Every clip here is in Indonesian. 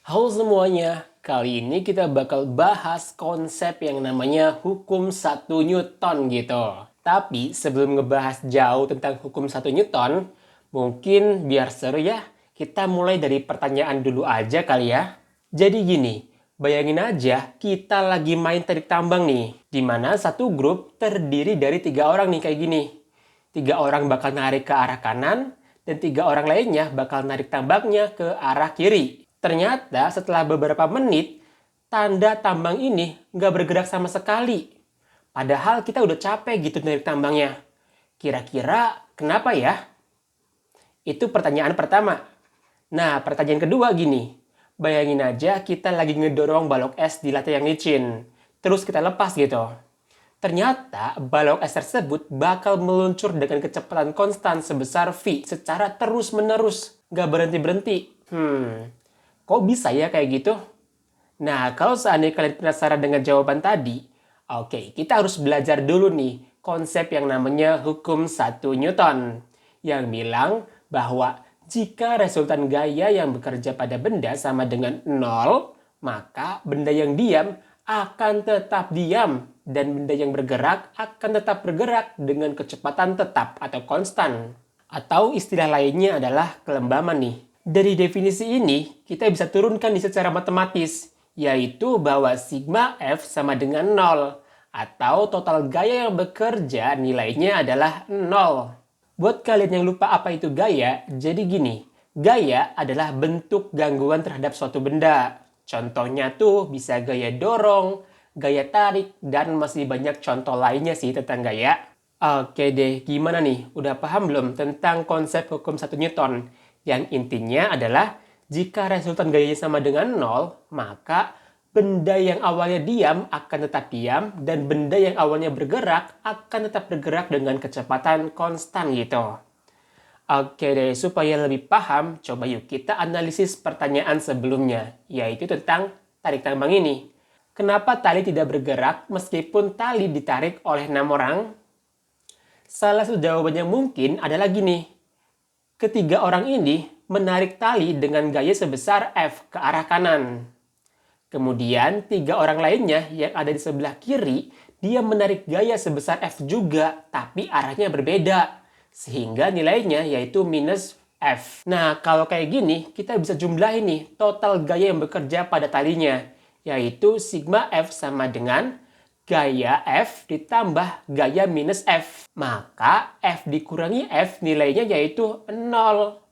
Halo semuanya, kali ini kita bakal bahas konsep yang namanya hukum 1 Newton gitu. Tapi sebelum ngebahas jauh tentang hukum 1 Newton, mungkin biar seru ya, kita mulai dari pertanyaan dulu aja kali ya. Jadi gini, bayangin aja kita lagi main tarik tambang nih, dimana satu grup terdiri dari 3 orang nih kayak gini. 3 orang bakal narik ke arah kanan, dan 3 orang lainnya bakal narik tambangnya ke arah kiri. Ternyata setelah beberapa menit, tanda tambang ini nggak bergerak sama sekali. Padahal kita udah capek gitu narik tambangnya. Kira-kira kenapa ya? Itu pertanyaan pertama. Nah, pertanyaan kedua gini. Bayangin aja kita lagi ngedorong balok es di lantai yang licin. Terus kita lepas gitu. Ternyata balok es tersebut bakal meluncur dengan kecepatan konstan sebesar V secara terus-menerus. Nggak berhenti-berhenti. Kok bisa ya kayak gitu? Nah, kalau seandainya kalian penasaran dengan jawaban tadi, oke, kita harus belajar dulu nih konsep yang namanya hukum 1 Newton. Yang bilang bahwa jika resultan gaya yang bekerja pada benda sama dengan 0, maka benda yang diam akan tetap diam dan benda yang bergerak akan tetap bergerak dengan kecepatan tetap atau konstan. Atau istilah lainnya adalah kelembaman nih. Dari definisi ini, kita bisa turunkan secara matematis, yaitu bahwa sigma F sama dengan 0, atau total gaya yang bekerja nilainya adalah 0. Buat kalian yang lupa apa itu gaya, jadi gini, gaya adalah bentuk gangguan terhadap suatu benda. Contohnya tuh bisa gaya dorong, gaya tarik, dan masih banyak contoh lainnya sih tentang gaya. Oke deh, gimana nih? Udah paham belum tentang konsep hukum 1 Newton? Yang intinya adalah jika resultan gayanya sama dengan 0, maka benda yang awalnya diam akan tetap diam dan benda yang awalnya bergerak akan tetap bergerak dengan kecepatan konstan gitu. Oke deh, supaya lebih paham, coba yuk kita analisis pertanyaan sebelumnya, yaitu tentang tarik tambang ini. Kenapa tali tidak bergerak meskipun tali ditarik oleh 6 orang? Salah satu jawabannya mungkin adalah gini. Ketiga orang ini menarik tali dengan gaya sebesar F ke arah kanan. Kemudian 3 orang lainnya yang ada di sebelah kiri, dia menarik gaya sebesar F juga, tapi arahnya berbeda. Sehingga nilainya yaitu minus F. Nah, kalau kayak gini, kita bisa jumlahin nih total gaya yang bekerja pada talinya, yaitu sigma F sama dengan gaya F ditambah gaya minus F. Maka F dikurangi F nilainya yaitu 0.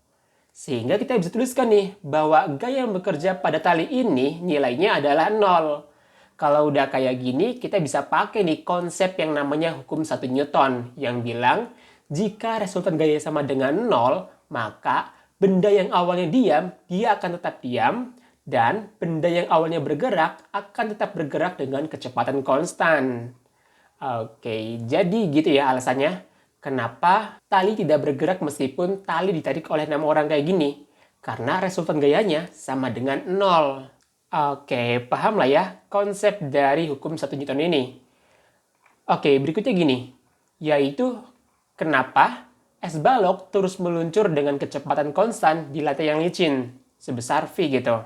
Sehingga kita bisa tuliskan nih bahwa gaya yang bekerja pada tali ini nilainya adalah 0. Kalau udah kayak gini, kita bisa pakai nih konsep yang namanya hukum 1 Newton yang bilang jika resultan gaya sama dengan 0, maka benda yang awalnya diam, dia akan tetap diam, dan benda yang awalnya bergerak akan tetap bergerak dengan kecepatan konstan. Oke, jadi gitu ya alasannya. Kenapa tali tidak bergerak meskipun tali ditarik oleh 6 orang kayak gini? Karena resultan gayanya sama dengan 0. Oke, paham lah ya konsep dari hukum 1 Newton ini. Oke, berikutnya gini. Yaitu kenapa es balok terus meluncur dengan kecepatan konstan di lantai yang licin sebesar V gitu.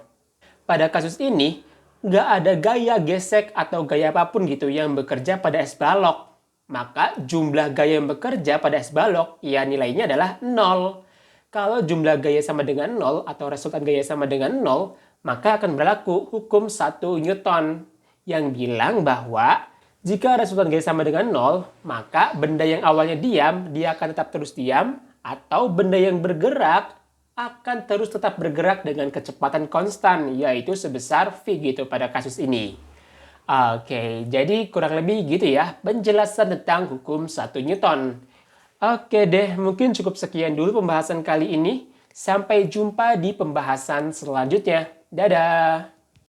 Pada kasus ini, nggak ada gaya gesek atau gaya apapun gitu yang bekerja pada es balok. Maka jumlah gaya yang bekerja pada es balok, ya nilainya adalah 0. Kalau jumlah gaya sama dengan 0 atau resultan gaya sama dengan 0, maka akan berlaku hukum 1 Newton yang bilang bahwa jika resultan gaya sama dengan 0, maka benda yang awalnya diam, dia akan tetap terus diam, atau benda yang bergerak akan terus tetap bergerak dengan kecepatan konstan, yaitu sebesar V gitu pada kasus ini. Oke, jadi kurang lebih gitu ya penjelasan tentang hukum 1 Newton. Oke deh, mungkin cukup sekian dulu pembahasan kali ini. Sampai jumpa di pembahasan selanjutnya. Dadah!